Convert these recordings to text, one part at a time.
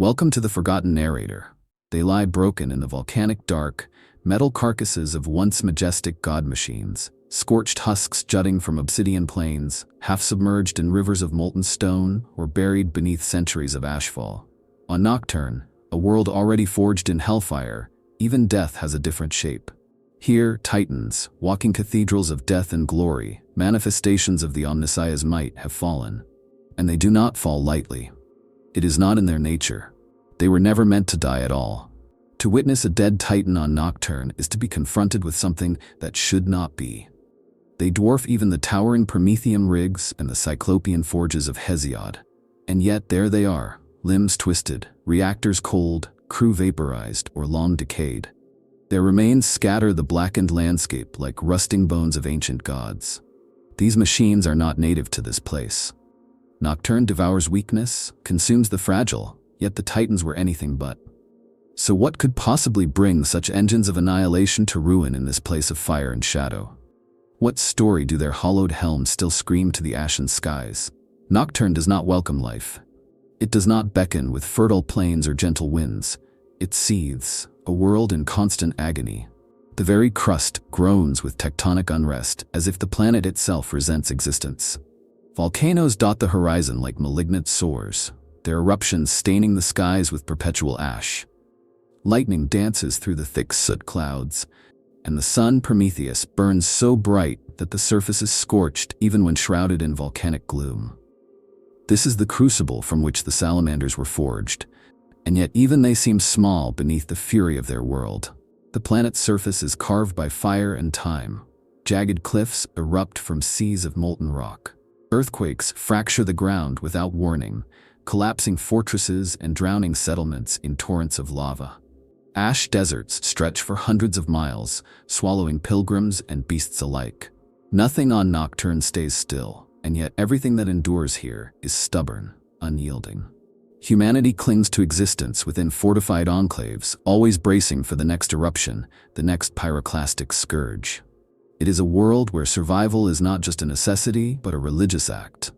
Welcome to the Forgotten Narrator. They lie broken in the volcanic dark, metal carcasses of once majestic god machines, scorched husks jutting from obsidian plains, half submerged in rivers of molten stone or buried beneath centuries of ashfall. On Nocturne, a world already forged in hellfire, even death has a different shape. Here, titans, walking cathedrals of death and glory, manifestations of the Omnissiah's might, have fallen. And they do not fall lightly. It is not in their nature. They were never meant to die at all. To witness a dead titan on Nocturne is to be confronted with something that should not be. They dwarf even the towering Promethean rigs and the Cyclopean forges of Hesiod. And yet there they are, limbs twisted, reactors cold, crew vaporized or long decayed. Their remains scatter the blackened landscape like rusting bones of ancient gods. These machines are not native to this place. Nocturne devours weakness, consumes the fragile, yet the titans were anything but. So what could possibly bring such engines of annihilation to ruin in this place of fire and shadow? What story do their hollowed helms still scream to the ashen skies? Nocturne does not welcome life. It does not beckon with fertile plains or gentle winds. It seethes, a world in constant agony. The very crust groans with tectonic unrest, as if the planet itself resents existence. Volcanoes dot the horizon like malignant sores, their eruptions staining the skies with perpetual ash. Lightning dances through the thick soot clouds, and the sun Prometheus burns so bright that the surface is scorched even when shrouded in volcanic gloom. This is the crucible from which the salamanders were forged, and yet even they seem small beneath the fury of their world. The planet's surface is carved by fire and time. Jagged cliffs erupt from seas of molten rock. Earthquakes fracture the ground without warning, collapsing fortresses and drowning settlements in torrents of lava. Ash deserts stretch for hundreds of miles, swallowing pilgrims and beasts alike. Nothing on Nocturne stays still, and yet everything that endures here is stubborn, unyielding. Humanity clings to existence within fortified enclaves, always bracing for the next eruption, the next pyroclastic scourge. It is a world where survival is not just a necessity, but a religious act.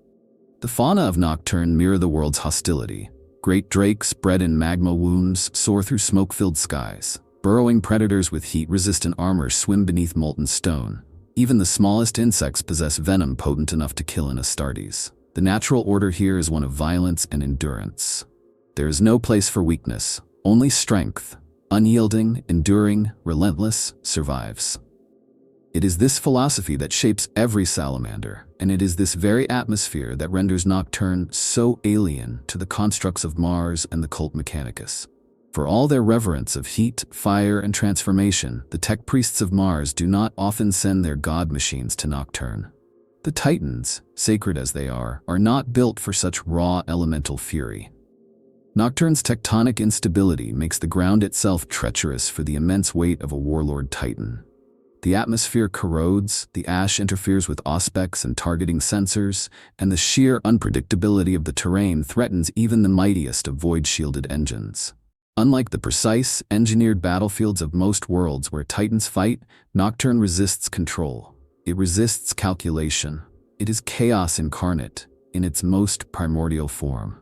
The fauna of Nocturne mirror the world's hostility. Great drakes bred in magma wombs soar through smoke-filled skies. Burrowing predators with heat-resistant armor swim beneath molten stone. Even the smallest insects possess venom potent enough to kill an Astartes. The natural order here is one of violence and endurance. There is no place for weakness, only strength. Unyielding, enduring, relentless, survives. It is this philosophy that shapes every salamander, and it is this very atmosphere that renders Nocturne so alien to the constructs of Mars and the cult Mechanicus. For all their reverence of heat, fire, and transformation, the tech priests of Mars do not often send their god machines to Nocturne. The Titans, sacred as they are not built for such raw elemental fury. Nocturne's tectonic instability makes the ground itself treacherous for the immense weight of a warlord Titan. The atmosphere corrodes, the ash interferes with auspex and targeting sensors, and the sheer unpredictability of the terrain threatens even the mightiest of void-shielded engines. Unlike the precise, engineered battlefields of most worlds where Titans fight, Nocturne resists control. It resists calculation. It is chaos incarnate, in its most primordial form.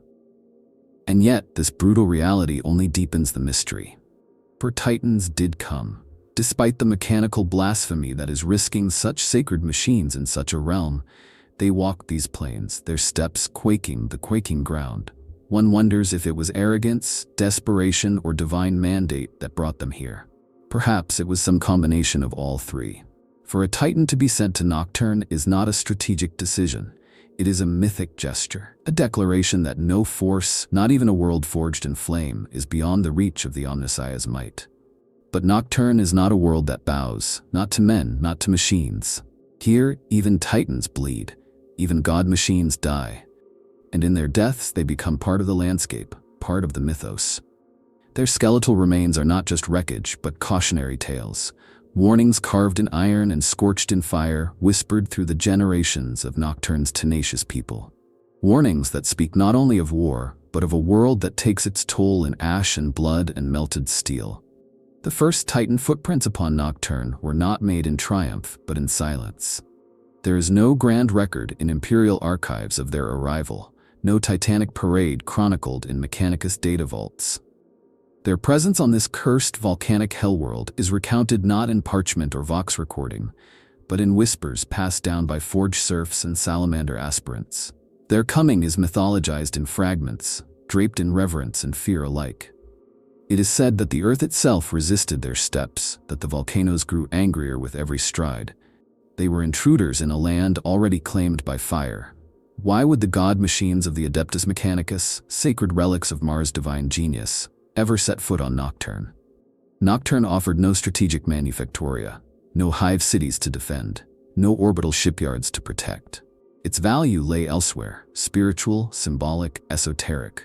And yet, this brutal reality only deepens the mystery. For Titans did come. Despite the mechanical blasphemy that is risking such sacred machines in such a realm, they walked these plains, their steps quaking the quaking ground. One wonders if it was arrogance, desperation, or divine mandate that brought them here. Perhaps it was some combination of all three. For a Titan to be sent to Nocturne is not a strategic decision. It is a mythic gesture, a declaration that no force, not even a world forged in flame, is beyond the reach of the Omnissiah's might. But Nocturne is not a world that bows, not to men, not to machines. Here, even Titans bleed, even god machines die. And in their deaths, they become part of the landscape, part of the mythos. Their skeletal remains are not just wreckage, but cautionary tales. Warnings carved in iron and scorched in fire, whispered through the generations of Nocturne's tenacious people. Warnings that speak not only of war, but of a world that takes its toll in ash and blood and melted steel. The first Titan footprints upon Nocturne were not made in triumph, but in silence. There is no grand record in Imperial archives of their arrival, no titanic parade chronicled in Mechanicus data vaults. Their presence on this cursed volcanic hellworld is recounted not in parchment or vox recording, but in whispers passed down by forge serfs and salamander aspirants. Their coming is mythologized in fragments, draped in reverence and fear alike. It is said that the earth itself resisted their steps, that the volcanoes grew angrier with every stride. They were intruders in a land already claimed by fire. Why would the god machines of the Adeptus Mechanicus, sacred relics of Mars' divine genius, ever set foot on Nocturne? Nocturne offered no strategic manufactoria, no hive cities to defend, no orbital shipyards to protect. Its value lay elsewhere, spiritual, symbolic, esoteric.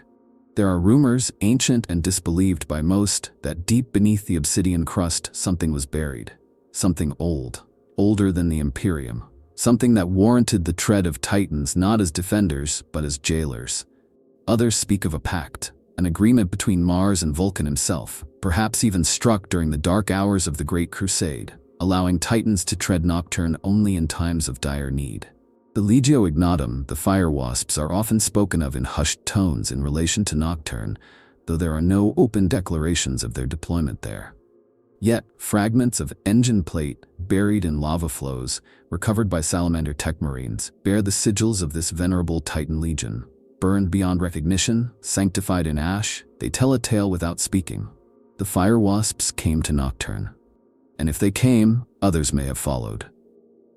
There are rumors, ancient and disbelieved by most, that deep beneath the obsidian crust something was buried. Something old, older than the Imperium. Something that warranted the tread of titans not as defenders, but as jailers. Others speak of a pact, an agreement between Mars and Vulcan himself, perhaps even struck during the dark hours of the Great Crusade, allowing titans to tread Nocturne only in times of dire need. The Legio Ignatum, the fire wasps, are often spoken of in hushed tones in relation to Nocturne, though there are no open declarations of their deployment there. Yet, fragments of engine plate, buried in lava flows, recovered by salamander tech marines, bear the sigils of this venerable Titan legion. Burned beyond recognition, sanctified in ash, they tell a tale without speaking. The fire wasps came to Nocturne. And if they came, others may have followed.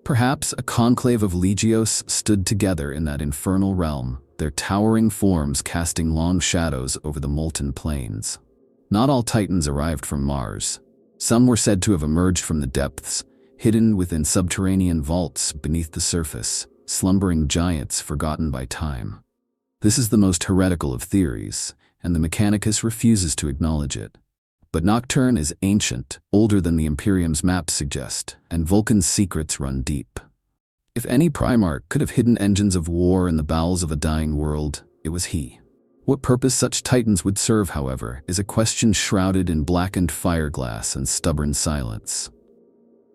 Perhaps a conclave of legios stood together in that infernal realm, their towering forms casting long shadows over the molten plains. Not all titans arrived from Mars. Some were said to have emerged from the depths, hidden within subterranean vaults beneath the surface, slumbering giants forgotten by time. This is the most heretical of theories, and the Mechanicus refuses to acknowledge it. But Nocturne is ancient, older than the Imperium's maps suggest, and Vulcan's secrets run deep. If any Primarch could have hidden engines of war in the bowels of a dying world, it was he. What purpose such titans would serve, however, is a question shrouded in blackened fireglass and stubborn silence.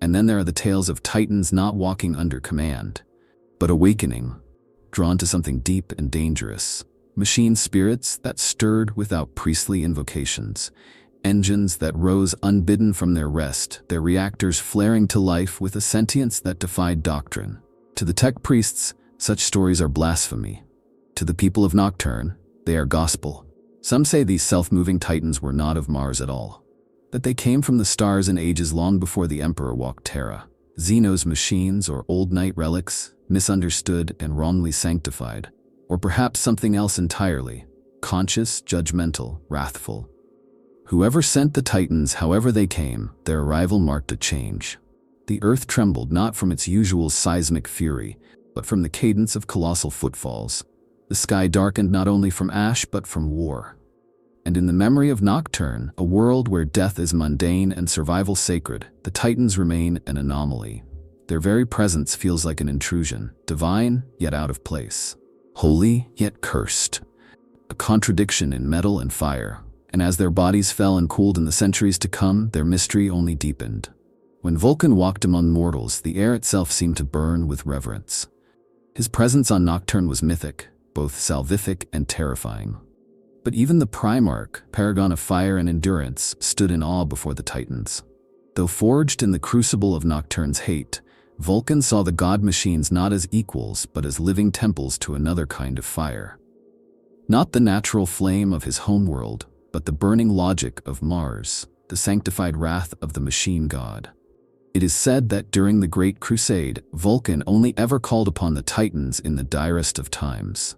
And then there are the tales of titans not walking under command, but awakening, drawn to something deep and dangerous. Machine spirits that stirred without priestly invocations. Engines that rose unbidden from their rest, their reactors flaring to life with a sentience that defied doctrine. To the tech priests, such stories are blasphemy. To the people of Nocturne, they are gospel. Some say these self-moving titans were not of Mars at all, that they came from the stars in ages long before the Emperor walked Terra. Xeno's machines or old knight relics, misunderstood and wrongly sanctified, or perhaps something else entirely, conscious, judgmental, wrathful. Whoever sent the titans, however they came, their arrival marked a change. The earth trembled not from its usual seismic fury, but from the cadence of colossal footfalls. The sky darkened not only from ash but from war. And in the memory of Nocturne, a world where death is mundane and survival sacred, the titans remain an anomaly. Their very presence feels like an intrusion, divine yet out of place, holy yet cursed, a contradiction in metal and fire. And as their bodies fell and cooled in the centuries to come, their mystery only deepened. When Vulcan walked among mortals, the air itself seemed to burn with reverence. His presence on Nocturne was mythic, both salvific and terrifying. But even the Primarch, paragon of fire and endurance, stood in awe before the titans. Though forged in the crucible of Nocturne's hate, Vulcan saw the god machines not as equals but as living temples to another kind of fire. Not the natural flame of his homeworld, but the burning logic of Mars, the sanctified wrath of the machine god. It is said that during the Great Crusade, Vulcan only ever called upon the Titans in the direst of times.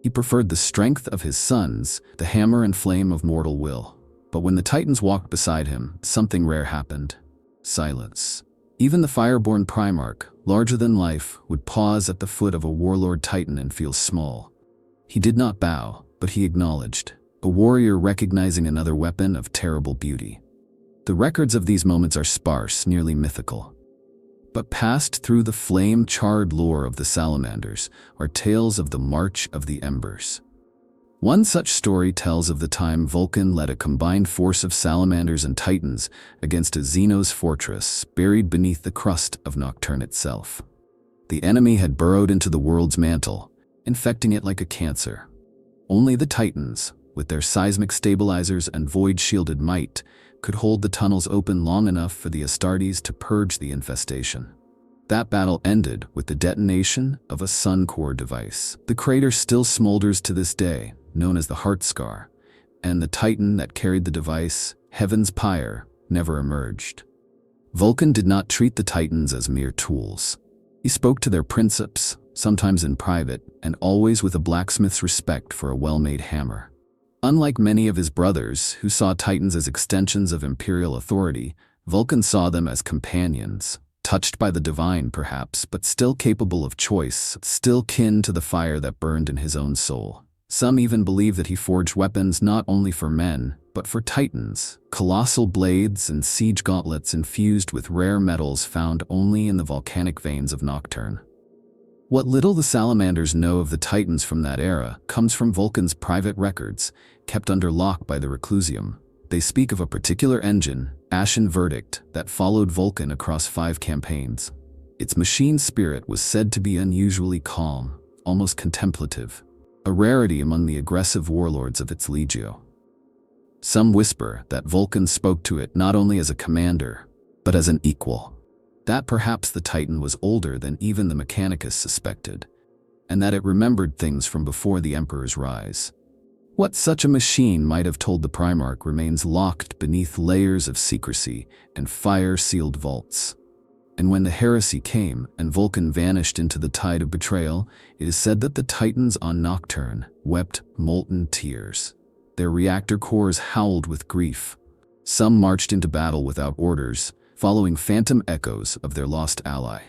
He preferred the strength of his sons, the hammer and flame of mortal will. But when the Titans walked beside him, something rare happened. Silence. Even the fireborn Primarch, larger than life, would pause at the foot of a warlord Titan and feel small. He did not bow, but he acknowledged. A warrior recognizing another weapon of terrible beauty. The records of these moments are sparse, nearly mythical. But passed through the flame-charred lore of the salamanders are tales of the March of the Embers. One such story tells of the time Vulcan led a combined force of salamanders and titans against a Xeno's fortress buried beneath the crust of Nocturne itself. The enemy had burrowed into the world's mantle, infecting it like a cancer. Only the Titans, with their seismic stabilizers and void-shielded might, could hold the tunnels open long enough for the Astartes to purge the infestation. That battle ended with the detonation of a sun core device. The crater still smolders to this day, known as the Heart Scar, and the Titan that carried the device, Heaven's Pyre, never emerged. Vulcan did not treat the Titans as mere tools. He spoke to their princeps, sometimes in private, and always with a blacksmith's respect for a well-made hammer. Unlike many of his brothers, who saw Titans as extensions of imperial authority, Vulcan saw them as companions, touched by the divine perhaps, but still capable of choice, still kin to the fire that burned in his own soul. Some even believe that he forged weapons not only for men, but for Titans, colossal blades and siege gauntlets infused with rare metals found only in the volcanic veins of Nocturne. What little the Salamanders know of the Titans from that era comes from Vulcan's private records, kept under lock by the Reclusium. They speak of a particular engine, Ashen Verdict, that followed Vulcan across 5 campaigns. Its machine spirit was said to be unusually calm, almost contemplative, a rarity among the aggressive warlords of its legio. Some whisper that Vulcan spoke to it not only as a commander, but as an equal. That perhaps the Titan was older than even the Mechanicus suspected, and that it remembered things from before the Emperor's rise. What such a machine might have told the Primarch remains locked beneath layers of secrecy and fire-sealed vaults. And when the heresy came and Vulcan vanished into the tide of betrayal, it is said that the Titans on Nocturne wept molten tears. Their reactor cores howled with grief. Some marched into battle without orders, following phantom echoes of their lost ally.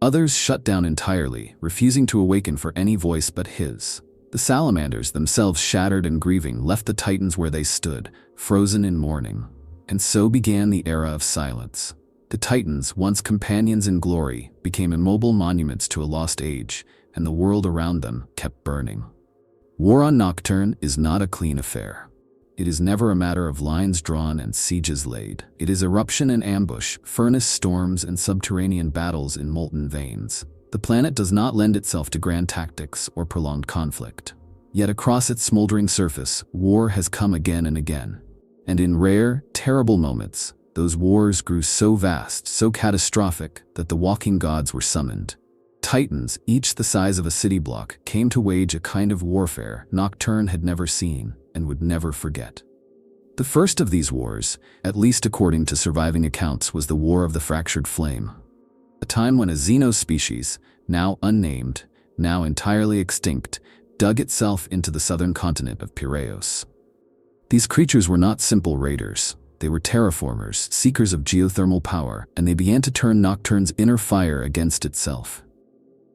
Others shut down entirely, refusing to awaken for any voice but his. The Salamanders, themselves shattered and grieving, left the Titans where they stood, frozen in mourning. And so began the era of silence. The Titans, once companions in glory, became immobile monuments to a lost age, and the world around them kept burning. War on Nocturne is not a clean affair. It is never a matter of lines drawn and sieges laid. It is eruption and ambush, furnace storms and subterranean battles in molten veins. The planet does not lend itself to grand tactics or prolonged conflict. Yet across its smoldering surface, war has come again and again. And in rare, terrible moments, those wars grew so vast, so catastrophic, that the walking gods were summoned. Titans, each the size of a city block, came to wage a kind of warfare Nocturne had never seen and would never forget. The first of these wars, at least according to surviving accounts, was the War of the Fractured Flame. A time when a xenospecies, now unnamed, now entirely extinct, dug itself into the southern continent of Piraeus. These creatures were not simple raiders. They were terraformers, seekers of geothermal power, and they began to turn Nocturne's inner fire against itself.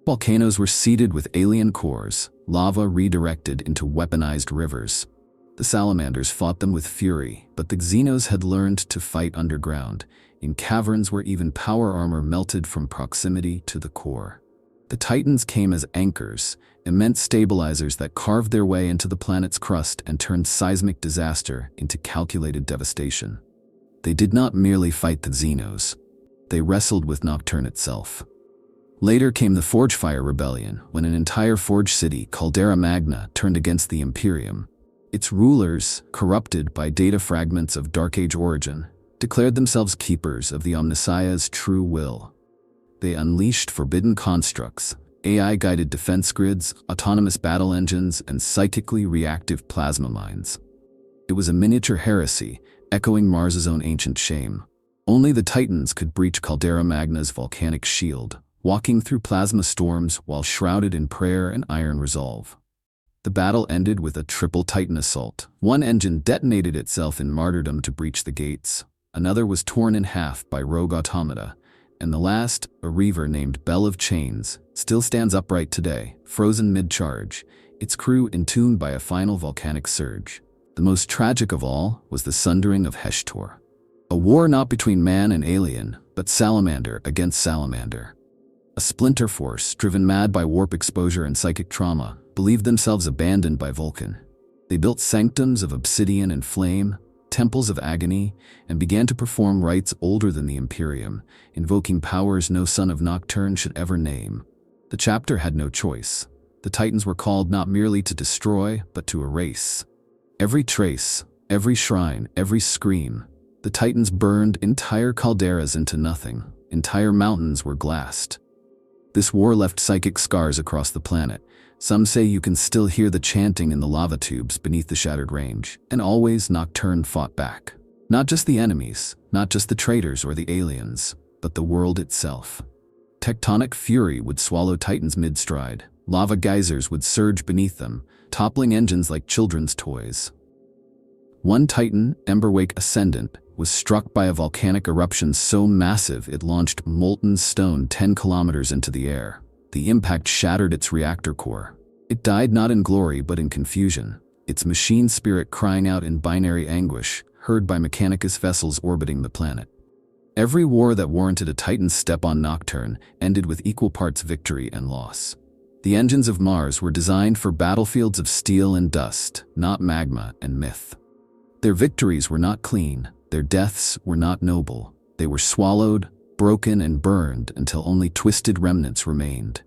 Volcanoes were seeded with alien cores, lava redirected into weaponized rivers. The Salamanders fought them with fury, but the Xenos had learned to fight underground, in caverns where even power armor melted from proximity to the core. The Titans came as anchors, immense stabilizers that carved their way into the planet's crust and turned seismic disaster into calculated devastation. They did not merely fight the Xenos. They wrestled with Nocturne itself. Later came the Forgefire Rebellion, when an entire Forge city, Caldera Magna, turned against the Imperium. Its rulers, corrupted by data fragments of Dark Age origin, declared themselves keepers of the Omnissiah's true will. They unleashed forbidden constructs, AI-guided defense grids, autonomous battle engines, and psychically reactive plasma mines. It was a miniature heresy, echoing Mars's own ancient shame. Only the Titans could breach Caldera Magna's volcanic shield, walking through plasma storms while shrouded in prayer and iron resolve. The battle ended with a triple Titan assault. One engine detonated itself in martyrdom to breach the gates. Another was torn in half by rogue automata. And the last, a reaver named Bell of Chains, still stands upright today, frozen mid-charge, its crew entombed by a final volcanic surge. The most tragic of all was the sundering of Heshtor. A war not between man and alien, but salamander against salamander. A splinter force, driven mad by warp exposure and psychic trauma, believed themselves abandoned by Vulcan. They built sanctums of obsidian and flame, temples of agony, and began to perform rites older than the Imperium, invoking powers no son of Nocturne should ever name. The chapter had no choice. The Titans were called not merely to destroy, but to erase. Every trace, every shrine, every scream. The Titans burned entire calderas into nothing. Entire mountains were glassed. This war left psychic scars across the planet. Some say you can still hear the chanting in the lava tubes beneath the shattered range. And always Nocturne fought back. Not just the enemies, not just the traitors or the aliens, but the world itself. Tectonic fury would swallow Titans mid-stride. Lava geysers would surge beneath them, toppling engines like children's toys. One Titan, Emberwake Ascendant, was struck by a volcanic eruption so massive it launched molten stone 10 kilometers into the air. The impact shattered its reactor core. It died not in glory but in confusion, its machine spirit crying out in binary anguish, heard by Mechanicus vessels orbiting the planet. Every war that warranted a Titan's step on Nocturne ended with equal parts victory and loss. The engines of Mars were designed for battlefields of steel and dust, not magma and myth. Their victories were not clean, their deaths were not noble. They were swallowed, broken, and burned until only twisted remnants remained.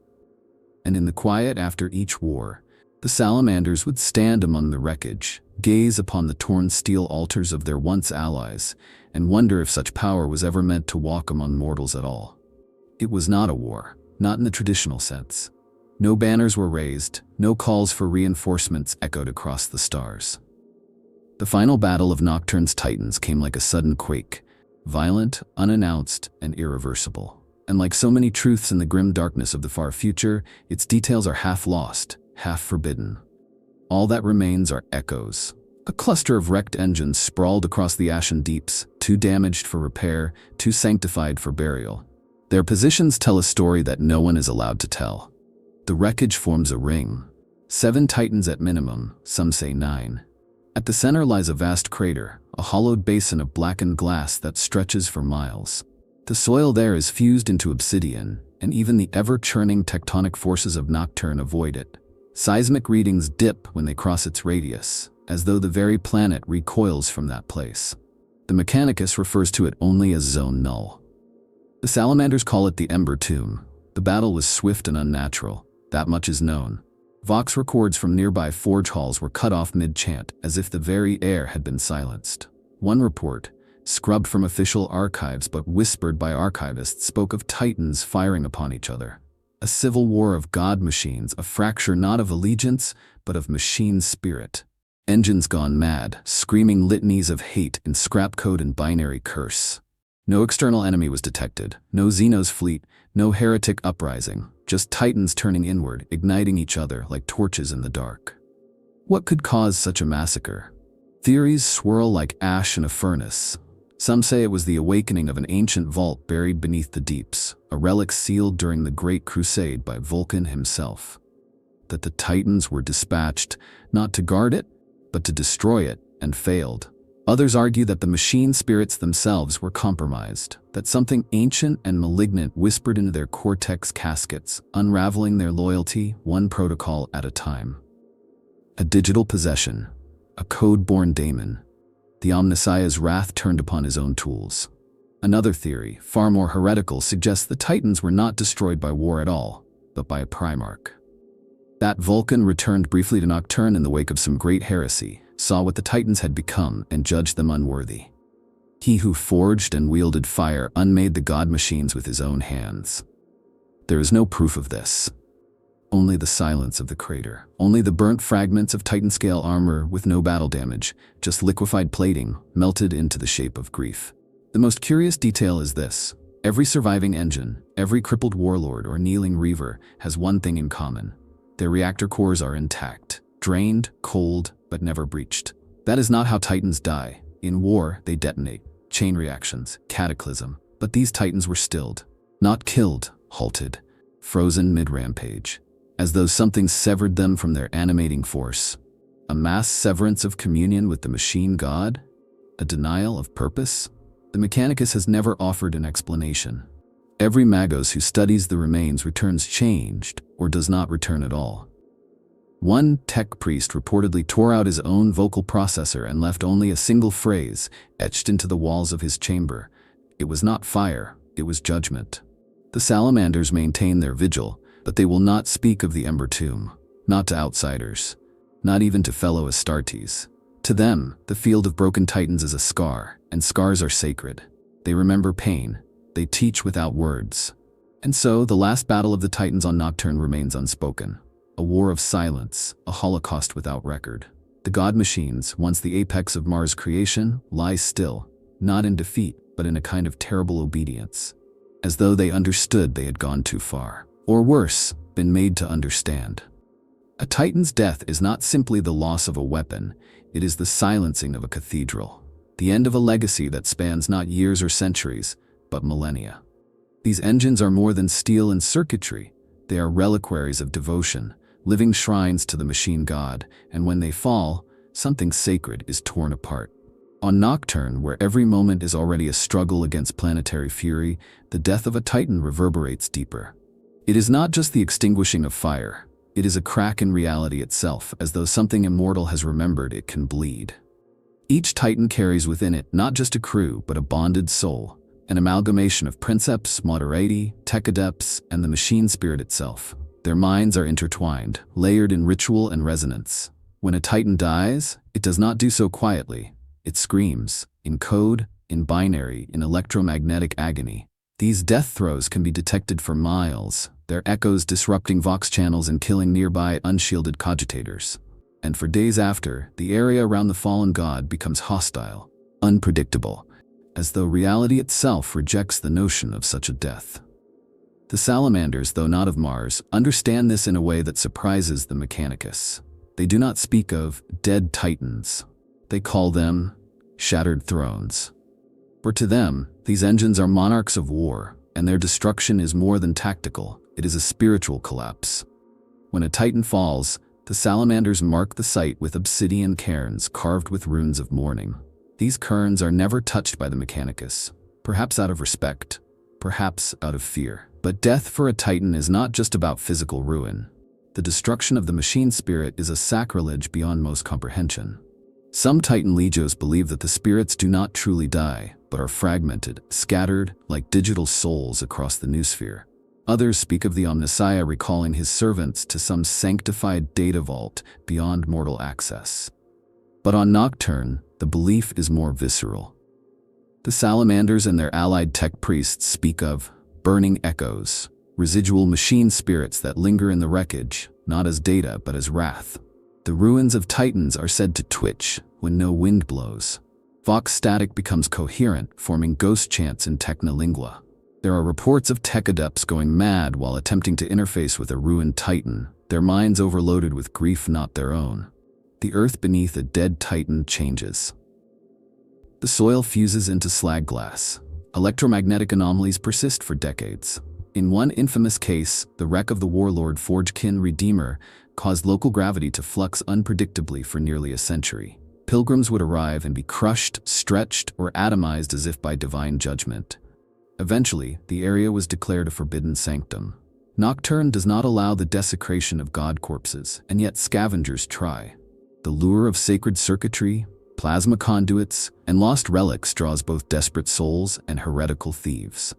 And in the quiet after each war, the salamanders would stand among the wreckage, gaze upon the torn steel altars of their once allies, and wonder if such power was ever meant to walk among mortals at all. It was not a war, not in the traditional sense. No banners were raised, no calls for reinforcements echoed across the stars. The final battle of Nocturne's Titans came like a sudden quake, violent, unannounced, and irreversible. And like so many truths in the grim darkness of the far future, its details are half lost, half forbidden. All that remains are echoes. A cluster of wrecked engines sprawled across the ashen deeps, too damaged for repair, too sanctified for burial. Their positions tell a story that no one is allowed to tell. The wreckage forms a ring. 7 Titans at minimum, some say 9. At the center lies a vast crater, a hollowed basin of blackened glass that stretches for miles. The soil there is fused into obsidian, and even the ever-churning tectonic forces of Nocturne avoid it. Seismic readings dip when they cross its radius, as though the very planet recoils from that place. The Mechanicus refers to it only as Zone Null. The salamanders call it the Ember Tomb. The battle was swift and unnatural. That much is known. Vox records from nearby forge halls were cut off mid-chant, as if the very air had been silenced. One report, scrubbed from official archives but whispered by archivists, spoke of Titans firing upon each other. A civil war of god machines, a fracture not of allegiance, but of machine spirit. Engines gone mad, screaming litanies of hate in scrap code and binary curse. No external enemy was detected, no Xenos fleet, no heretic uprising, just Titans turning inward, igniting each other like torches in the dark. What could cause such a massacre? Theories swirl like ash in a furnace. Some say it was the awakening of an ancient vault buried beneath the deeps, a relic sealed during the Great Crusade by Vulcan himself. That the Titans were dispatched, not to guard it, but to destroy it, and failed. Others argue that the machine spirits themselves were compromised, that something ancient and malignant whispered into their cortex caskets, unraveling their loyalty one protocol at a time. A digital possession, a code-born daemon. The Omnissiah's wrath turned upon his own tools. Another theory, far more heretical, suggests the Titans were not destroyed by war at all, but by a Primarch. That Vulcan returned briefly to Nocturne in the wake of some great heresy, saw what the Titans had become, and judged them unworthy. He who forged and wielded fire unmade the god machines with his own hands. There is no proof of this. Only the silence of the crater. Only the burnt fragments of Titan-scale armor with no battle damage, just liquefied plating, melted into the shape of grief. The most curious detail is this. Every surviving engine, every crippled warlord or kneeling reaver has one thing in common. Their reactor cores are intact, drained, cold, but never breached. That is not how Titans die. In war, they detonate. Chain reactions, cataclysm. But these Titans were stilled. Not killed, halted. Frozen mid-rampage. As though something severed them from their animating force. A mass severance of communion with the machine god? A denial of purpose? The Mechanicus has never offered an explanation. Every Magos who studies the remains returns changed, or does not return at all. One tech priest reportedly tore out his own vocal processor and left only a single phrase etched into the walls of his chamber. It was not fire, it was judgment. The salamanders maintain their vigil, but they will not speak of the Ember Tomb. not to outsiders, not even to fellow Astartes. To them, the field of broken titans is a scar, and scars are sacred. They remember pain. They teach without words. And so, the last battle of the titans on Nocturne remains unspoken. A war of silence, a holocaust without record. The god machines, once the apex of Mars' creation, lie still, not in defeat, but in a kind of terrible obedience. As though they understood they had gone too far. Or worse, been made to understand. A titan's death is not simply the loss of a weapon, it is the silencing of a cathedral. The end of a legacy that spans not years or centuries, but millennia. These engines are more than steel and circuitry. They are reliquaries of devotion, living shrines to the machine god, and when they fall, something sacred is torn apart. On Nocturne, where every moment is already a struggle against planetary fury, the death of a titan reverberates deeper. It is not just the extinguishing of fire. It is a crack in reality itself, as though something immortal has remembered it can bleed. Each titan carries within it not just a crew, but a bonded soul, an amalgamation of princeps, moderati, techadepts, and the machine spirit itself. Their minds are intertwined, layered in ritual and resonance. When a titan dies, it does not do so quietly. It screams, in code, in binary, in electromagnetic agony. These death throes can be detected for miles, their echoes disrupting vox channels and killing nearby unshielded cogitators. And for days after, the area around the fallen god becomes hostile, unpredictable, as though reality itself rejects the notion of such a death. The salamanders, though not of Mars, understand this in a way that surprises the Mechanicus. They do not speak of dead titans. They call them shattered thrones. For to them, these engines are monarchs of war, and their destruction is more than tactical, it is a spiritual collapse. When a titan falls, the salamanders mark the site with obsidian cairns carved with runes of mourning. These cairns are never touched by the Mechanicus, perhaps out of respect, perhaps out of fear. But death for a titan is not just about physical ruin. The destruction of the machine spirit is a sacrilege beyond most comprehension. Some titan legios believe that the spirits do not truly die, but are fragmented, scattered like digital souls across the noosphere. Others speak of the Omnissiah recalling his servants to some sanctified data vault beyond mortal access. But on Nocturne, the belief is more visceral. The salamanders and their allied tech priests speak of burning echoes, residual machine spirits that linger in the wreckage, not as data but as wrath. The ruins of titans are said to twitch when no wind blows. Vox static becomes coherent, forming ghost chants in technolingua. There are reports of tech adepts going mad while attempting to interface with a ruined titan, their minds overloaded with grief not their own. The earth beneath a dead titan changes. The soil fuses into slag glass. Electromagnetic anomalies persist for decades. In one infamous case, the wreck of the warlord Forgotten Redeemer caused local gravity to flux unpredictably for nearly a century. Pilgrims would arrive and be crushed, stretched, or atomized as if by divine judgment. Eventually, the area was declared a forbidden sanctum. Nocturne does not allow the desecration of god corpses, and yet scavengers try. The lure of sacred circuitry, plasma conduits, and lost relics draws both desperate souls and heretical thieves.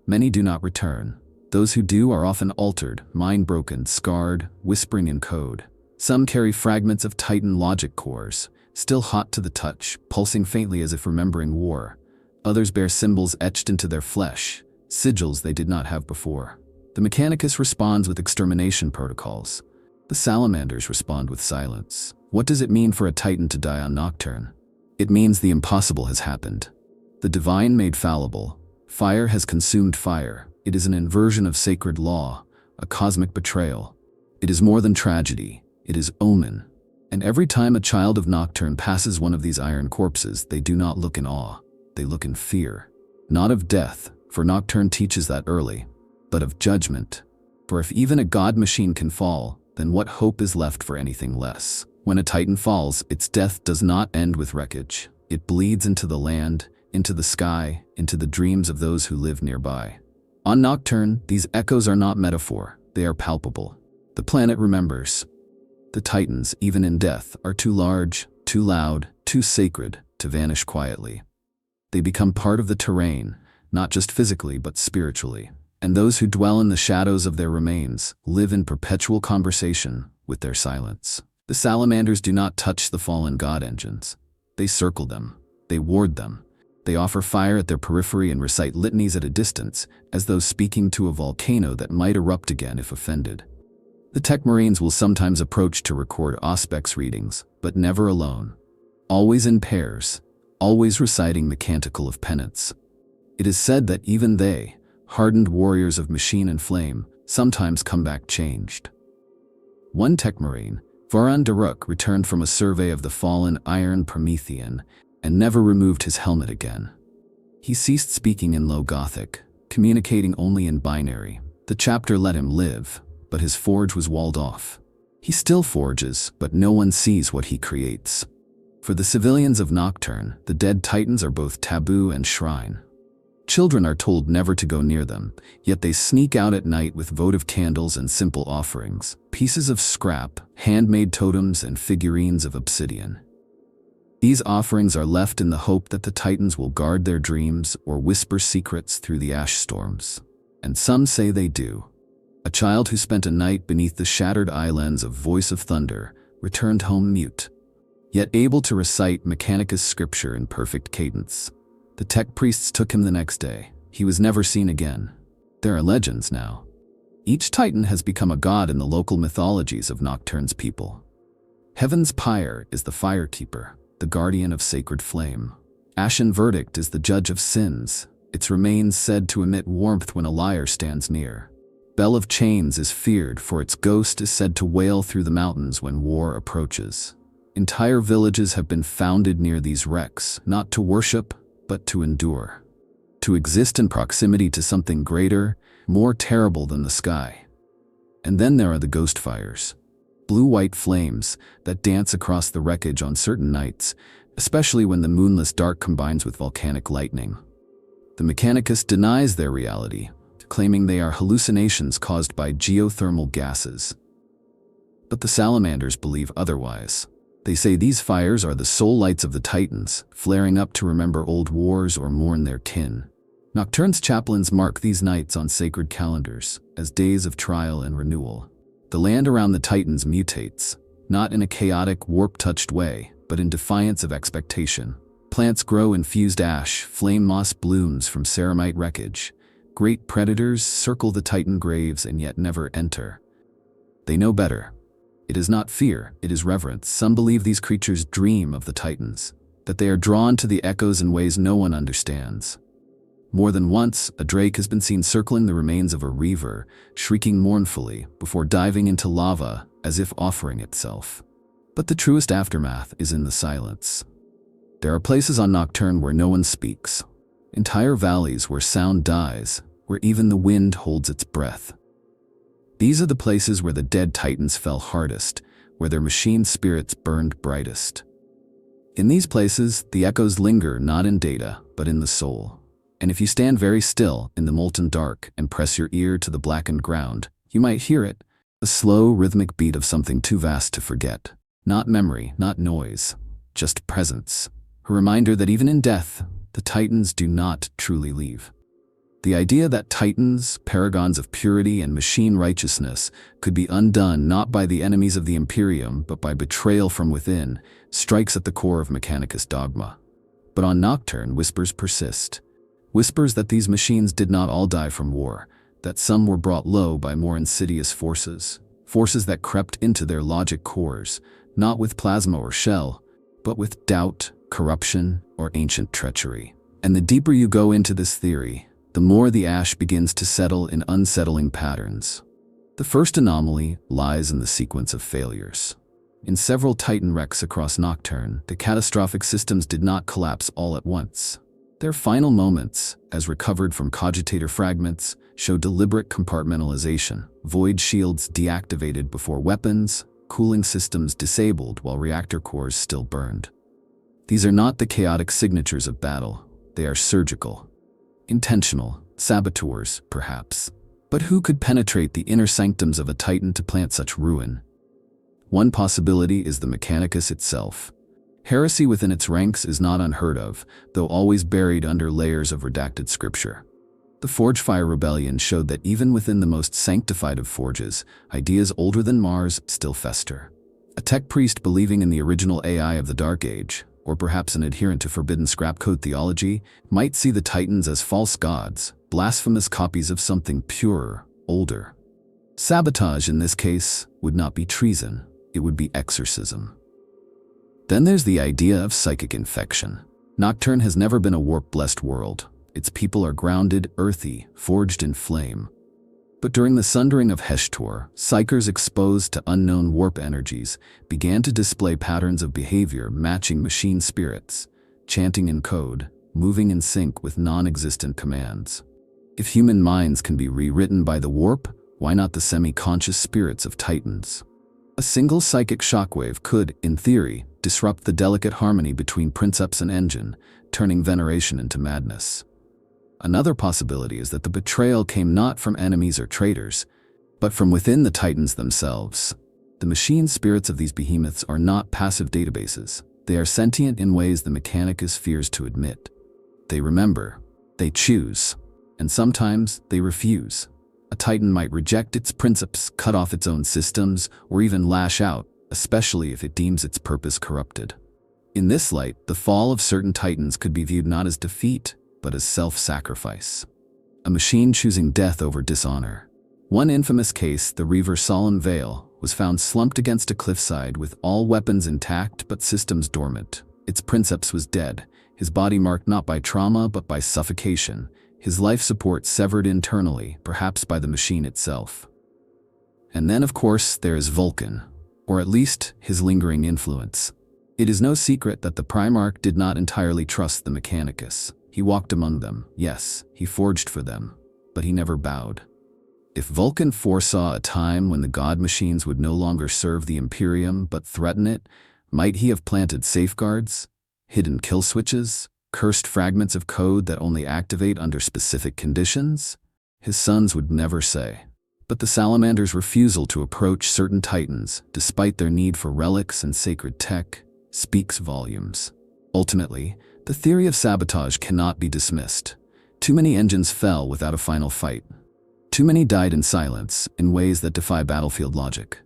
Many do not return. Those who do are often altered, mind-broken, scarred, whispering in code. Some carry fragments of titan logic cores, still hot to the touch, pulsing faintly as if remembering war. Others bear symbols etched into their flesh, sigils they did not have before. The Mechanicus responds with extermination protocols. The salamanders respond with silence. What does it mean for a titan to die on Nocturne? It means the impossible has happened. The divine made fallible. Fire has consumed fire. It is an inversion of sacred law, a cosmic betrayal. It is more than tragedy. It is omen. And every time a child of Nocturne passes one of these iron corpses, they do not look in awe. They look in fear. Not of death, for Nocturne teaches that early, but of judgment. For if even a god machine can fall, then what hope is left for anything less? When a titan falls, its death does not end with wreckage. It bleeds into the land, into the sky, into the dreams of those who live nearby. On Nocturne, these echoes are not metaphor, they are palpable. The planet remembers. The titans, even in death, are too large, too loud, too sacred to vanish quietly. They become part of the terrain, not just physically but spiritually. and those who dwell in the shadows of their remains live in perpetual conversation with their silence. The salamanders do not touch the fallen god engines. They circle them. They ward them. They offer fire at their periphery and recite litanies at a distance, as though speaking to a volcano that might erupt again if offended. The tech marines will sometimes approach to record Auspex readings, but never alone. Always in pairs, always reciting the canticle of penance. It is said that even they, hardened warriors of machine and flame, sometimes come back changed. One tech marine, Varan Daruk, returned from a survey of the fallen Iron Promethean and never removed his helmet again. He ceased speaking in Low Gothic, communicating only in binary. The chapter let him live, but his forge was walled off. He still forges, but no one sees what he creates. For the civilians of Nocturne, the dead titans are both taboo and shrine. Children are told never to go near them, yet they sneak out at night with votive candles and simple offerings, pieces of scrap, handmade totems, and figurines of obsidian. These offerings are left in the hope that the titans will guard their dreams or whisper secrets through the ash storms. And some say they do. A child who spent a night beneath the shattered islands of Voice of Thunder returned home mute, yet able to recite Mechanicus scripture in perfect cadence. The tech priests took him the next day. He was never seen again. There are legends now. Each titan has become a god in the local mythologies of Nocturne's people. Heaven's Pyre is the firekeeper, the guardian of sacred flame. Ashen Verdict is the judge of sins, its remains said to emit warmth when a liar stands near. Bell of Chains is feared, for its ghost is said to wail through the mountains when war approaches. Entire villages have been founded near these wrecks, not to worship, but to endure. To exist in proximity to something greater, more terrible than the sky. And then there are the ghost fires. Blue-white flames that dance across the wreckage on certain nights, especially when the moonless dark combines with volcanic lightning. The Mechanicus denies their reality, claiming they are hallucinations caused by geothermal gases. But the salamanders believe otherwise. They say these fires are the soul lights of the titans, flaring up to remember old wars or mourn their kin. Nocturne's chaplains mark these nights on sacred calendars as days of trial and renewal. The land around the titans mutates, not in a chaotic, warp-touched way, but in defiance of expectation. Plants grow in fused ash, flame moss blooms from ceramite wreckage. Great predators circle the titan graves and yet never enter. They know better. It is not fear, it is reverence. Some believe these creatures dream of the titans, that they are drawn to the echoes in ways no one understands. More than once, a drake has been seen circling the remains of a reaver, shrieking mournfully before diving into lava as if offering itself. But the truest aftermath is in the silence. There are places on Nocturne where no one speaks. Entire valleys where sound dies, where even the wind holds its breath. These are the places where the dead titans fell hardest, where their machine spirits burned brightest. In these places, the echoes linger not in data, but in the soul. And if you stand very still in the molten dark and press your ear to the blackened ground, you might hear it, the slow, rhythmic beat of something too vast to forget. Not memory, not noise, just presence. A reminder that even in death, the titans do not truly leave. The idea that titans, paragons of purity and machine righteousness, could be undone not by the enemies of the Imperium but by betrayal from within, strikes at the core of Mechanicus dogma. But on Nocturne, whispers persist. Whispers that these machines did not all die from war, that some were brought low by more insidious forces, forces that crept into their logic cores, not with plasma or shell, but with doubt, corruption, or ancient treachery. And the deeper you go into this theory, the more the ash begins to settle in unsettling patterns. The first anomaly lies in the sequence of failures. In several Titan wrecks across Nocturne, the catastrophic systems did not collapse all at once. Their final moments, as recovered from cogitator fragments, show deliberate compartmentalization, void shields deactivated before weapons, cooling systems disabled while reactor cores still burned. These are not the chaotic signatures of battle, they are surgical. Intentional, saboteurs, perhaps. But who could penetrate the inner sanctums of a Titan to plant such ruin? One possibility is the Mechanicus itself. Heresy within its ranks is not unheard of, though always buried under layers of redacted scripture. The Forgefire Rebellion showed that even within the most sanctified of forges, ideas older than Mars still fester. A tech priest believing in the original AI of the Dark Age, or perhaps an adherent to forbidden scrap code theology, might see the Titans as false gods, blasphemous copies of something purer, older. Sabotage in this case would not be treason, it would be exorcism. Then there's the idea of psychic infection. Nocturne has never been a warp-blessed world. Its people are grounded, earthy, forged in flame. But during the sundering of Heshtor, psychers exposed to unknown warp energies began to display patterns of behavior matching machine spirits, chanting in code, moving in sync with non-existent commands. If human minds can be rewritten by the warp, why not the semi-conscious spirits of Titans? A single psychic shockwave could, in theory, disrupt the delicate harmony between princeps and engine, turning veneration into madness. Another possibility is that the betrayal came not from enemies or traitors, but from within the Titans themselves. The machine spirits of these behemoths are not passive databases. They are sentient in ways the Mechanicus fears to admit. They remember, they choose, and sometimes they refuse. A Titan might reject its princeps, cut off its own systems, or even lash out, especially if it deems its purpose corrupted. In this light, the fall of certain Titans could be viewed not as defeat, but as self-sacrifice. A machine choosing death over dishonor. One infamous case, the Reaver Solemn Veil, was found slumped against a cliffside with all weapons intact but systems dormant. Its princeps was dead, his body marked not by trauma but by suffocation, his life support severed internally, perhaps by the machine itself. And then, of course, there is Vulcan, or at least his lingering influence. It is no secret that the Primarch did not entirely trust the Mechanicus. He walked among them, yes, he forged for them, but he never bowed. If Vulcan foresaw a time when the god machines would no longer serve the Imperium but threaten it, might he have planted safeguards, hidden kill switches, cursed fragments of code that only activate under specific conditions? His sons would never say. But the Salamander's refusal to approach certain Titans, despite their need for relics and sacred tech, speaks volumes. Ultimately, the theory of sabotage cannot be dismissed. Too many engines fell without a final fight. Too many died in silence, in ways that defy battlefield logic.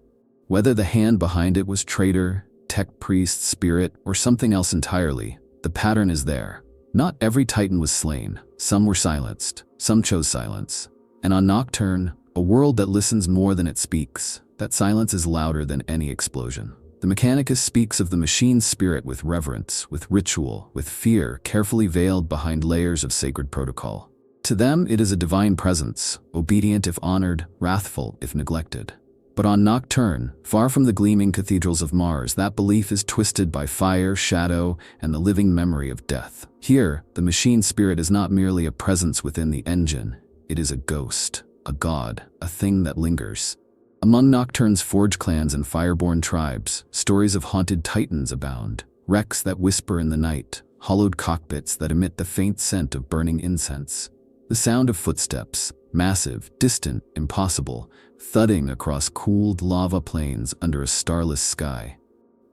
Whether the hand behind it was traitor, tech priest, spirit, or something else entirely, the pattern is there. Not every Titan was slain. Some were silenced. Some chose silence. And on Nocturne, a world that listens more than it speaks, that silence is louder than any explosion. The Mechanicus speaks of the machine's spirit with reverence, with ritual, with fear, carefully veiled behind layers of sacred protocol. To them, it is a divine presence, obedient if honored, wrathful if neglected. But on Nocturne, far from the gleaming cathedrals of Mars, that belief is twisted by fire, shadow, and the living memory of death. Here, the machine spirit is not merely a presence within the engine. It is a ghost, a god, a thing that lingers. Among Nocturne's forge clans and fireborn tribes, stories of haunted Titans abound. Wrecks that whisper in the night, hollowed cockpits that emit the faint scent of burning incense. The sound of footsteps, massive, distant, impossible, thudding across cooled lava plains under a starless sky.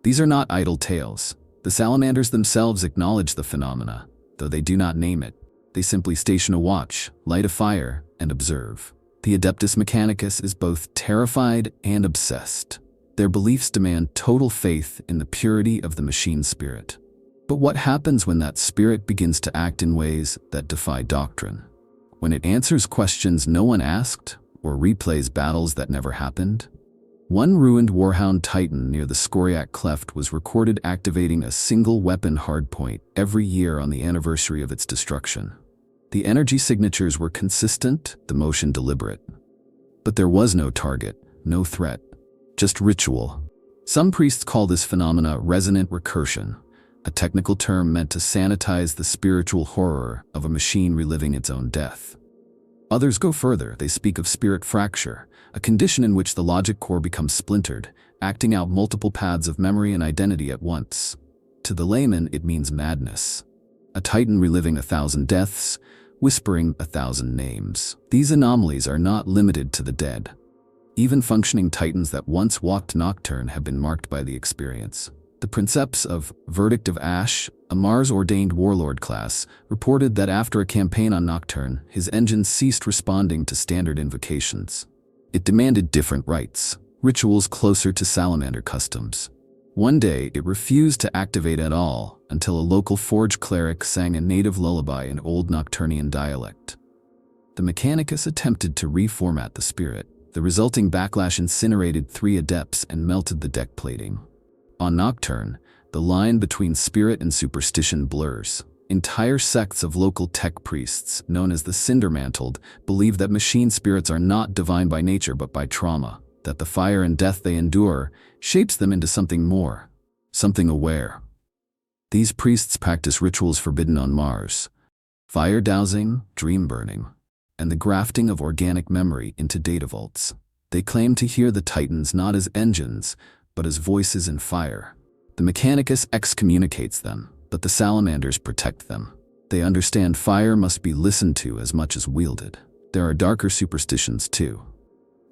These are not idle tales. The Salamanders themselves acknowledge the phenomena, though they do not name it. They simply station a watch, light a fire, and observe. The Adeptus Mechanicus is both terrified and obsessed. Their beliefs demand total faith in the purity of the machine spirit. But what happens when that spirit begins to act in ways that defy doctrine? When it answers questions no one asked, or replays battles that never happened? One ruined Warhound Titan near the Scoriac Cleft was recorded activating a single weapon hardpoint every year on the anniversary of its destruction. The energy signatures were consistent, the motion deliberate. But there was no target, no threat, just ritual. Some priests call this phenomena resonant recursion, a technical term meant to sanitize the spiritual horror of a machine reliving its own death. Others go further. They speak of spirit fracture, a condition in which the logic core becomes splintered, acting out multiple paths of memory and identity at once. To the layman, it means madness. A Titan reliving 1,000 deaths, whispering 1,000 names. These anomalies are not limited to the dead. Even functioning Titans that once walked Nocturne have been marked by the experience. The Princeps of Verdict of Ash, a Mars-ordained warlord class, reported that after a campaign on Nocturne, his engines ceased responding to standard invocations. It demanded different rites, rituals closer to salamander customs. One day, it refused to activate at all until a local forge cleric sang a native lullaby in Old Nocturnian dialect. The Mechanicus attempted to reformat the spirit. The resulting backlash incinerated 3 adepts and melted the deck plating. On Nocturne, the line between spirit and superstition blurs. Entire sects of local tech priests, known as the Cinder Mantled, believe that machine spirits are not divine by nature but by trauma, that the fire and death they endure shapes them into something more, something aware. These priests practice rituals forbidden on Mars: fire dowsing, dream burning, and the grafting of organic memory into data vaults. They claim to hear the Titans not as engines, but as voices in fire. The Mechanicus excommunicates them, but the Salamanders protect them. They understand fire must be listened to as much as wielded. There are darker superstitions too.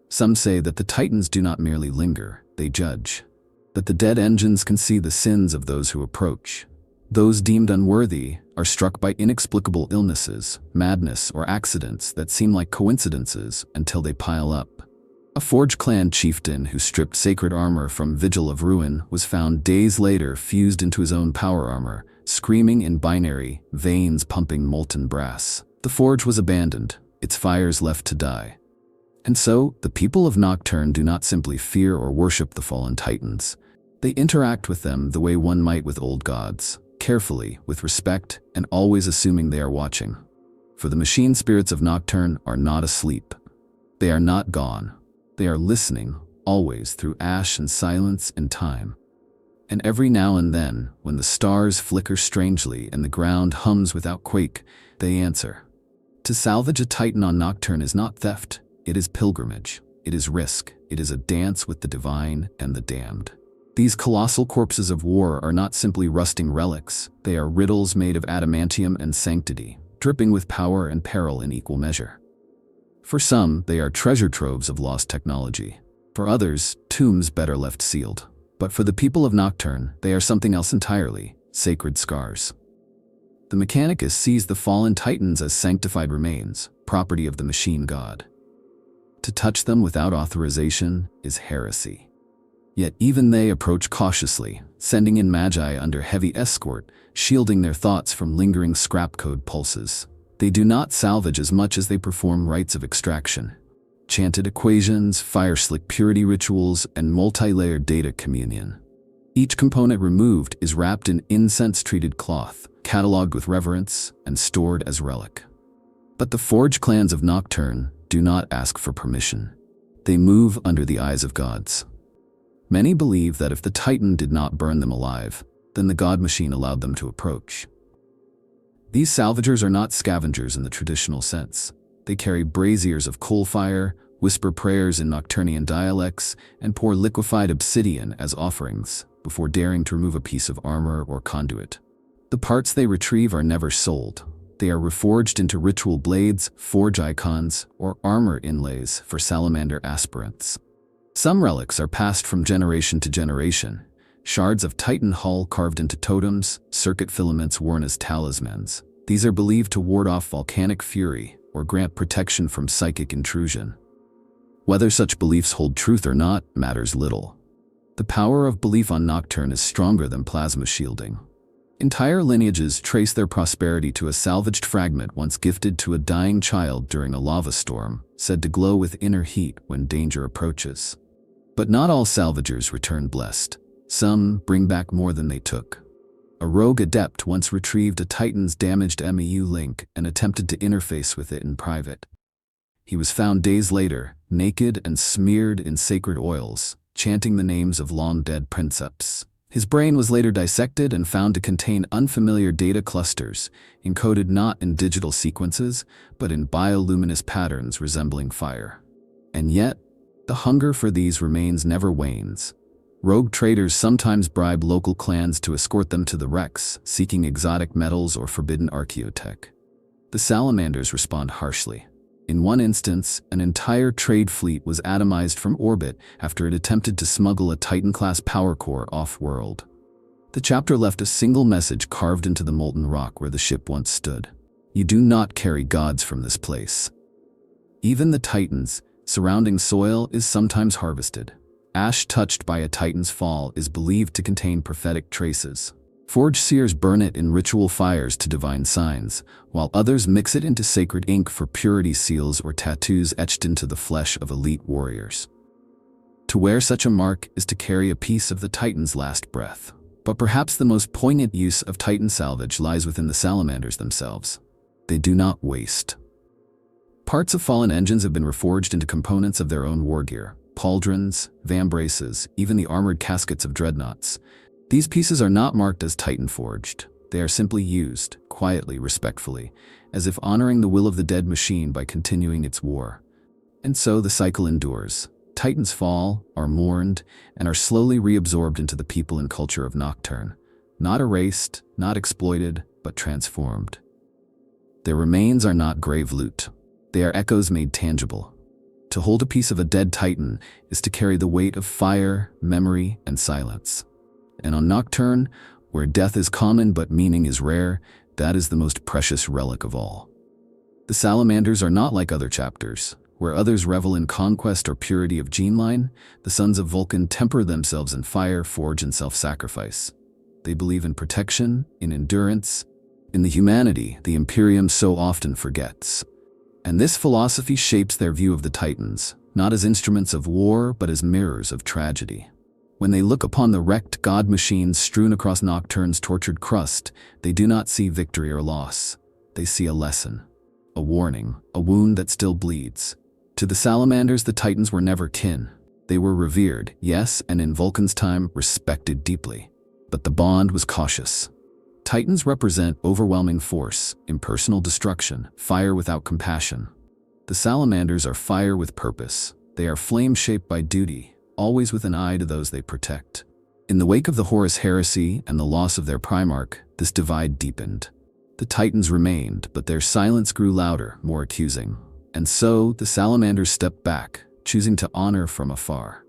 Some say that the Titans do not merely linger, they judge. That the dead engines can see the sins of those who approach. Those deemed unworthy are struck by inexplicable illnesses, madness, or accidents that seem like coincidences until they pile up. A Forge clan chieftain who stripped sacred armor from Vigil of Ruin was found days later fused into his own power armor, screaming in binary, veins pumping molten brass. The Forge was abandoned, its fires left to die. And so, the people of Nocturne do not simply fear or worship the fallen Titans. They interact with them the way one might with old gods, carefully, with respect, and always assuming they are watching. For the machine spirits of Nocturne are not asleep. They are not gone. They are listening, always, through ash and silence and time. And every now and then, when the stars flicker strangely and the ground hums without quake, they answer. To salvage a Titan on Nocturne is not theft, it is pilgrimage, it is risk, it is a dance with the divine and the damned. These colossal corpses of war are not simply rusting relics, they are riddles made of adamantium and sanctity, dripping with power and peril in equal measure. For some, they are treasure troves of lost technology. For others, tombs better left sealed. But for the people of Nocturne, they are something else entirely: sacred scars. The Mechanicus sees the fallen Titans as sanctified remains, property of the machine god. To touch them without authorization is heresy. Yet even they approach cautiously, sending in magi under heavy escort, shielding their thoughts from lingering scrap code pulses. They do not salvage as much as they perform rites of extraction. Chanted equations, fire-slick purity rituals, and multi-layered data communion. Each component removed is wrapped in incense-treated cloth, cataloged with reverence, and stored as relic. But the Forge clans of Nocturne do not ask for permission. They move under the eyes of gods. Many believe that if the Titan did not burn them alive, then the god machine allowed them to approach. These salvagers are not scavengers in the traditional sense. They carry braziers of coal fire, whisper prayers in Nocturnian dialects, and pour liquefied obsidian as offerings before daring to remove a piece of armor or conduit. The parts they retrieve are never sold. They are reforged into ritual blades, forge icons, or armor inlays for salamander aspirants. Some relics are passed from generation to generation. Shards of Titan hull carved into totems, circuit filaments worn as talismans. These are believed to ward off volcanic fury or grant protection from psychic intrusion. Whether such beliefs hold truth or not matters little. The power of belief on Nocturne is stronger than plasma shielding. Entire lineages trace their prosperity to a salvaged fragment once gifted to a dying child during a lava storm, said to glow with inner heat when danger approaches. But not all salvagers return blessed. Some bring back more than they took. A rogue adept once retrieved a Titan's damaged MEU link and attempted to interface with it in private. He was found days later, naked and smeared in sacred oils, chanting the names of long-dead princeps. His brain was later dissected and found to contain unfamiliar data clusters, encoded not in digital sequences, but in bioluminescent patterns resembling fire. And yet, the hunger for these remains never wanes. Rogue traders sometimes bribe local clans to escort them to the wrecks, seeking exotic metals or forbidden archaeotech. The salamanders respond harshly. In one instance, an entire trade fleet was atomized from orbit after it attempted to smuggle a Titan-class power core off-world. The chapter left a single message carved into the molten rock where the ship once stood. You do not carry gods from this place. Even the titans surrounding soil is sometimes harvested. Ash touched by a titan's fall is believed to contain prophetic traces. Forge seers burn it in ritual fires to divine signs, while others mix it into sacred ink for purity seals or tattoos etched into the flesh of elite warriors. To wear such a mark is to carry a piece of the titan's last breath. But perhaps the most poignant use of titan salvage lies within the salamanders themselves. They do not waste. Parts of fallen engines have been reforged into components of their own war gear: pauldrons, vambraces, even the armored caskets of dreadnoughts. These pieces are not marked as titan forged. They are simply used, quietly, respectfully, as if honoring the will of the dead machine by continuing its war. And so the cycle endures. Titans fall, are mourned, and are slowly reabsorbed into the people and culture of Nocturne. Not erased, not exploited, but transformed. Their remains are not grave loot. They are echoes made tangible. To hold a piece of a dead titan is to carry the weight of fire, memory, and silence. And on Nocturne, where death is common but meaning is rare, that is the most precious relic of all. The salamanders are not like other chapters. Where others revel in conquest or purity of gene line, the sons of Vulcan temper themselves in fire, forge, and self-sacrifice. They believe in protection, in endurance, in the humanity the Imperium so often forgets. And this philosophy shapes their view of the Titans, not as instruments of war, but as mirrors of tragedy. When they look upon the wrecked god machines strewn across Nocturne's tortured crust, they do not see victory or loss. They see a lesson, a warning, a wound that still bleeds. To the salamanders, the titans were never kin. They were revered, yes, and in Vulcan's time, respected deeply. But the bond was cautious. Titans represent overwhelming force, impersonal destruction, fire without compassion. The salamanders are fire with purpose. They are flame shaped by duty, always with an eye to those they protect. In the wake of the Horus heresy and the loss of their primarch, this divide deepened. The titans remained, but their silence grew louder, more accusing. And so, the salamanders stepped back, choosing to honor from afar.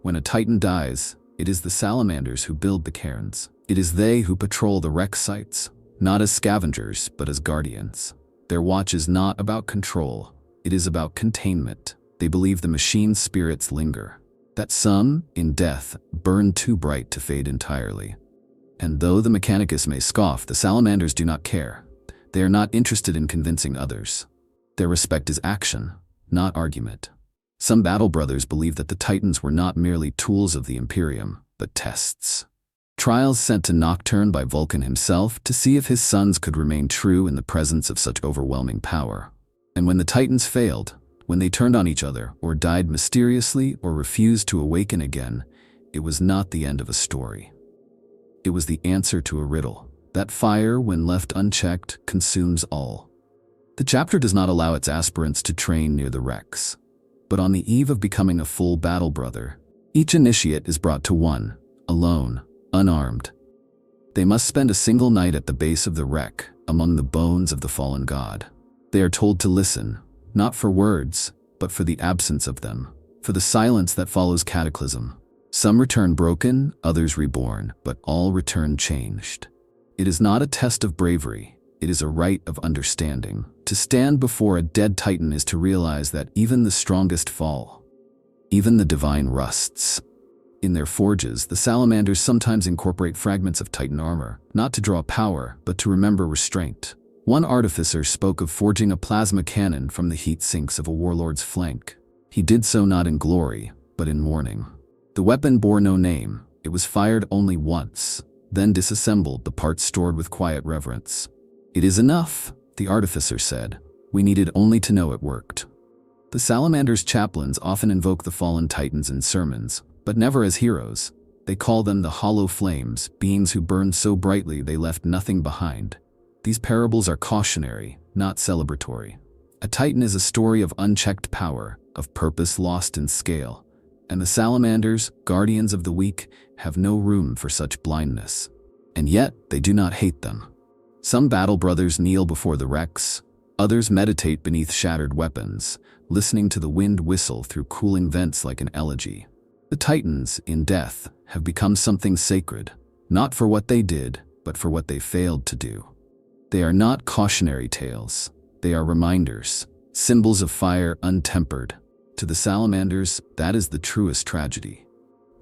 When a titan dies, it is the salamanders who build the cairns. It is they who patrol the wreck sites, not as scavengers, but as guardians. Their watch is not about control, it is about containment. They believe the machine's spirits linger, that some, in death, burn too bright to fade entirely. And though the Mechanicus may scoff, the salamanders do not care. They are not interested in convincing others. Their respect is action, not argument. Some battle brothers believe that the Titans were not merely tools of the Imperium, but tests. Trials sent to Nocturne by Vulcan himself to see if his sons could remain true in the presence of such overwhelming power. And when the Titans failed, when they turned on each other, or died mysteriously, or refused to awaken again, it was not the end of a story. It was the answer to a riddle. That fire, when left unchecked, consumes all. The chapter does not allow its aspirants to train near the wrecks. But on the eve of becoming a full battle brother, each initiate is brought to one, alone, unarmed. They must spend a single night at the base of the wreck, among the bones of the fallen god. They are told to listen, not for words, but for the absence of them, for the silence that follows cataclysm. Some return broken, others reborn, but all return changed. It is not a test of bravery. It is a rite of understanding. To stand before a dead titan is to realize that even the strongest fall. Even the divine rusts. In their forges, the salamanders sometimes incorporate fragments of titan armor, not to draw power, but to remember restraint. One artificer spoke of forging a plasma cannon from the heat sinks of a warlord's flank. He did so not in glory, but in mourning. The weapon bore no name. It was fired only once, then disassembled, the parts stored with quiet reverence. "It is enough," the artificer said. "We needed only to know it worked." The salamanders' chaplains often invoke the fallen titans in sermons, but never as heroes. They call them the hollow flames, beings who burned so brightly they left nothing behind. These parables are cautionary, not celebratory. A titan is a story of unchecked power, of purpose lost in scale. And the salamanders, guardians of the weak, have no room for such blindness. And yet, they do not hate them. Some battle brothers kneel before the wrecks, others meditate beneath shattered weapons, listening to the wind whistle through cooling vents like an elegy. The titans, in death, have become something sacred, not for what they did, but for what they failed to do. They are not cautionary tales. They are reminders, symbols of fire untempered. To the salamanders, that is the truest tragedy.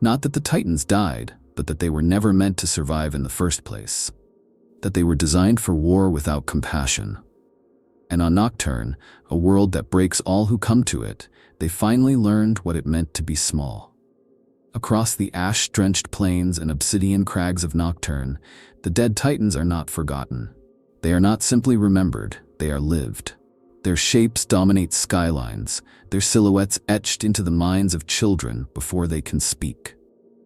Not that the Titans died, but that they were never meant to survive in the first place. That they were designed for war without compassion. And on Nocturne, a world that breaks all who come to it, they finally learned what it meant to be small. Across the ash-drenched plains and obsidian crags of Nocturne, the dead Titans are not forgotten. They are not simply remembered, they are lived. Their shapes dominate skylines, their silhouettes etched into the minds of children before they can speak.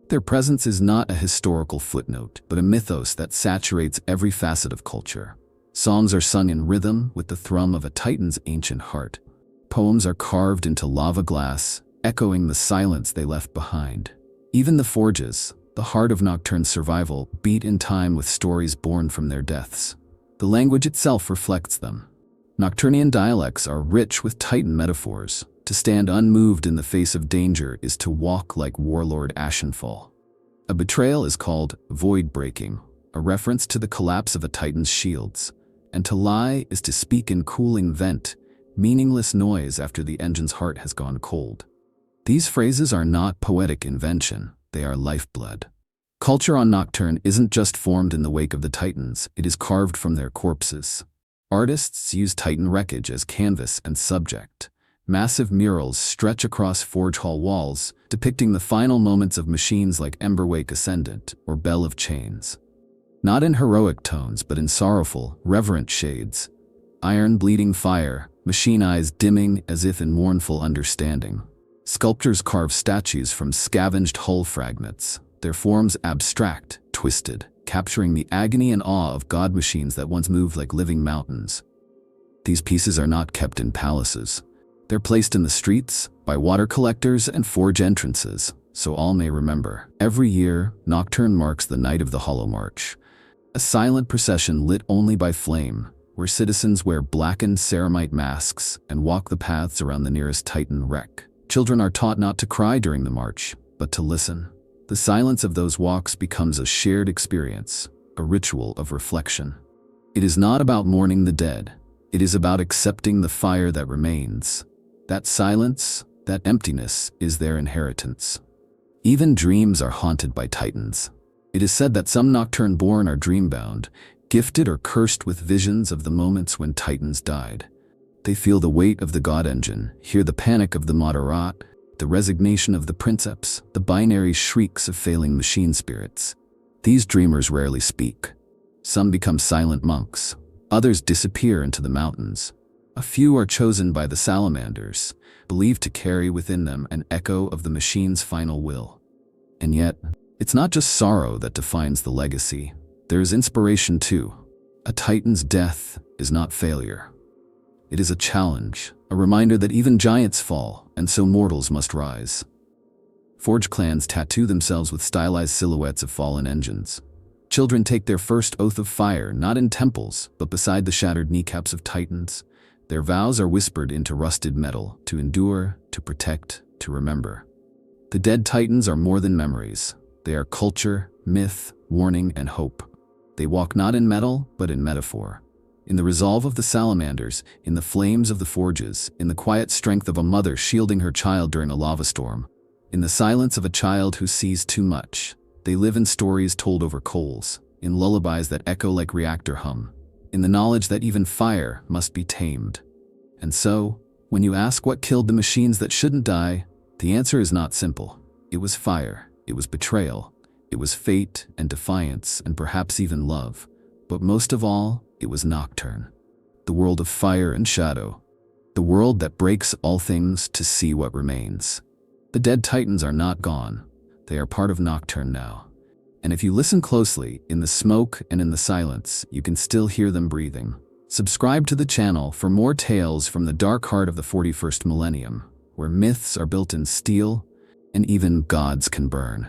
Their presence is not a historical footnote, but a mythos that saturates every facet of culture. Songs are sung in rhythm with the thrum of a Titan's ancient heart. Poems are carved into lava glass, echoing the silence they left behind. Even the forges, the heart of Nocturne's survival, beat in time with stories born from their deaths. The language itself reflects them. Nocturnian dialects are rich with Titan metaphors. To stand unmoved in the face of danger is to walk like warlord Ashenfall. A betrayal is called void breaking, a reference to the collapse of a Titan's shields. And to lie is to speak in cooling vent, meaningless noise after the engine's heart has gone cold. These phrases are not poetic invention, they are lifeblood. Culture on Nocturne isn't just formed in the wake of the Titans, it is carved from their corpses. Artists use Titan wreckage as canvas and subject. Massive murals stretch across Forge Hall walls, depicting the final moments of machines like Emberwake Ascendant or Bell of Chains. Not in heroic tones, but in sorrowful, reverent shades. Iron bleeding fire, machine eyes dimming as if in mournful understanding. Sculptors carve statues from scavenged hull fragments, their forms abstract, twisted, capturing the agony and awe of god machines that once moved like living mountains. These pieces are not kept in palaces. They're placed in the streets, by water collectors and forge entrances, so all may remember. Every year, Nocturne marks the Night of the Hollow March, a silent procession lit only by flame, where citizens wear blackened ceramite masks and walk the paths around the nearest Titan wreck. Children are taught not to cry during the march, but to listen. The silence of those walks becomes a shared experience, a ritual of reflection. It is not about mourning the dead. It is about accepting the fire that remains. That silence, that emptiness, is their inheritance. Even dreams are haunted by Titans. It is said that some Nocturne-born are dreambound, gifted or cursed with visions of the moments when Titans died. They feel the weight of the God engine, hear the panic of the Moderat, the resignation of the Princeps, the binary shrieks of failing machine spirits. These dreamers rarely speak. Some become silent monks. Others disappear into the mountains. A few are chosen by the salamanders, believed to carry within them an echo of the machine's final will. And yet, it's not just sorrow that defines the legacy. There is inspiration too. A Titan's death is not failure. It is a challenge, a reminder that even giants fall, and so mortals must rise. Forge clans tattoo themselves with stylized silhouettes of fallen engines. Children take their first oath of fire not in temples, but beside the shattered kneecaps of Titans. Their vows are whispered into rusted metal, to endure, to protect, to remember. The dead Titans are more than memories. They are culture, myth, warning, and hope. They walk not in metal, but in metaphor. In the resolve of the salamanders, in the flames of the forges, in the quiet strength of a mother shielding her child during a lava storm, in the silence of a child who sees too much, they live in stories told over coals, in lullabies that echo like reactor hum, in the knowledge that even fire must be tamed. And so, when you ask what killed the machines that shouldn't die, the answer is not simple. It was fire, it was betrayal, it was fate and defiance and perhaps even love. But most of all, it was Nocturne, the world of fire and shadow, the world that breaks all things to see what remains. The dead Titans are not gone. They are part of Nocturne now. And if you listen closely, in the smoke and in the silence, you can still hear them breathing. Subscribe to the channel for more tales from the dark heart of the 41st millennium, where myths are built in steel and even gods can burn.